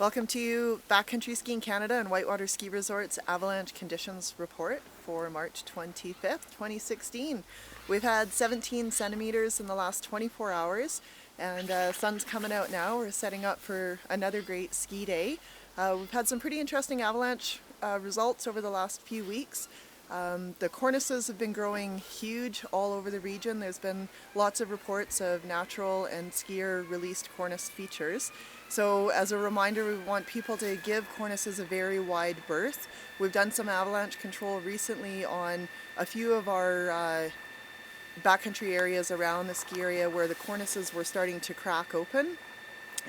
Welcome to Backcountry Skiing Canada and Whitewater Ski Resort's Avalanche Conditions Report for March 25th, 2016. We've had 17 centimeters in the last 24 hours and sun's coming out now. We're setting up for another great ski day. We've had some pretty interesting avalanche results over the last few weeks. The cornices have been growing huge all over the region. There's been lots of reports of natural and skier released cornice features. So as a reminder, we want people to give cornices a very wide berth. We've done some avalanche control recently on a few of our backcountry areas around the ski area where the cornices were starting to crack open,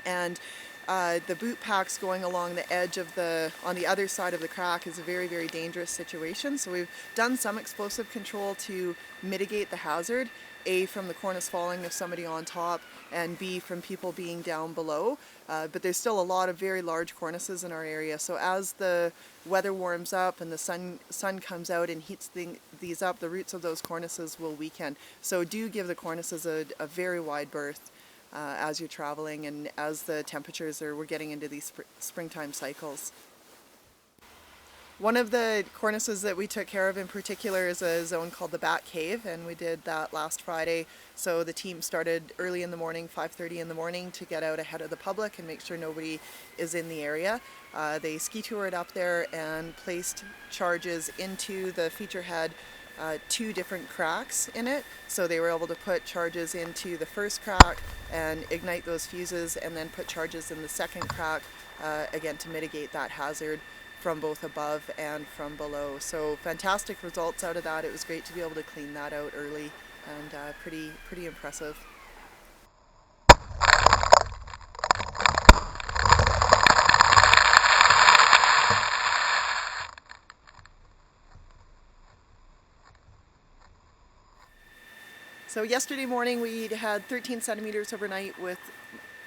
and the boot packs going along the edge of on the other side of the crack is a very, very dangerous situation. So we've done some explosive control to mitigate the hazard, A, from the cornice falling if somebody on top, and B, from people being down below. But there's still a lot of very large cornices in our area. So as the weather warms up and the sun comes out and heats these up, the roots of those cornices will weaken. So do give the cornices a very wide berth as you're traveling and as the temperatures we're getting into these springtime cycles. One of the cornices that we took care of in particular is a zone called the Bat Cave, and we did that last Friday. So the team started early in the morning, 5:30 in the morning, to get out ahead of the public and make sure nobody is in the area. They ski toured up there and placed charges into the feature head, 2 different cracks in it. So they were able to put charges into the first crack and ignite those fuses, and then put charges in the second crack, again to mitigate that hazard from both above and from below. So fantastic results out of that. It was great to be able to clean that out early, and pretty impressive. So yesterday morning we had 13 centimeters overnight with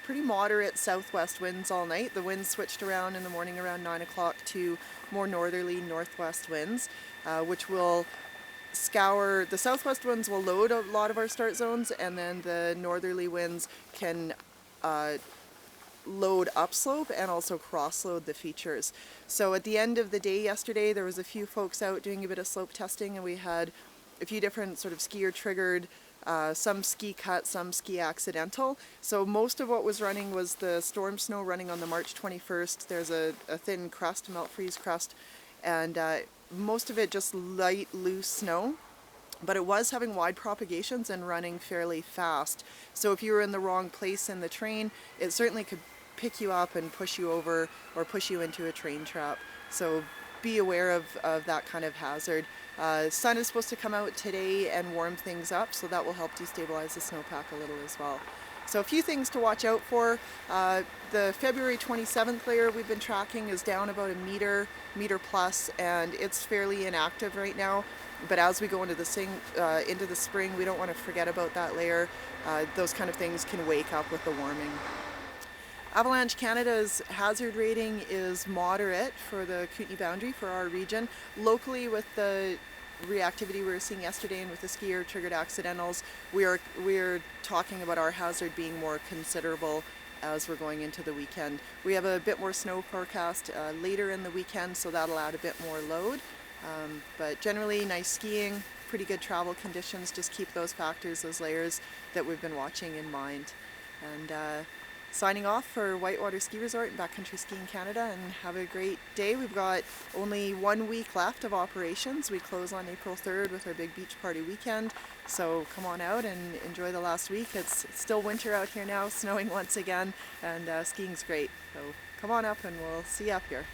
pretty moderate southwest winds all night. The winds switched around in the morning around 9 o'clock to more northerly northwest winds, which will scour. The southwest winds will load a lot of our start zones, and then the northerly winds can load upslope and also cross-load the features. So at the end of the day yesterday, there was a few folks out doing a bit of slope testing, and we had a few different sort of skier triggered, some ski cut, some ski accidental. So most of what was running was the storm snow running on the March 21st. There's a thin crust, melt freeze crust, and most of it just light, loose snow. But it was having wide propagations and running fairly fast. So if you were in the wrong place in the train, it certainly could pick you up and push you over or push you into a train trap. So be aware of that kind of hazard. Sun is supposed to come out today and warm things up, so that will help destabilize the snowpack a little as well. So a few things to watch out for. The February 27th layer we've been tracking is down about a meter plus, and it's fairly inactive right now. But as we go into the spring, we don't want to forget about that layer. Those kind of things can wake up with the warming. Avalanche Canada's hazard rating is moderate for the Kootenay boundary for our region. Locally, with the reactivity we were seeing yesterday and with the skier triggered accidentals, we're talking about our hazard being more considerable as we're going into the weekend. We have a bit more snow forecast later in the weekend, so that'll add a bit more load. But generally nice skiing, pretty good travel conditions. Just keep those factors, those layers that we've been watching in mind. And signing off for Whitewater Ski Resort and Backcountry Skiing Canada, and have a great day. We've got only 1 week left of operations. We close on April 3rd with our big beach party weekend. So come on out and enjoy the last week. It's still winter out here now, snowing once again, and skiing's great. So come on up and we'll see you up here.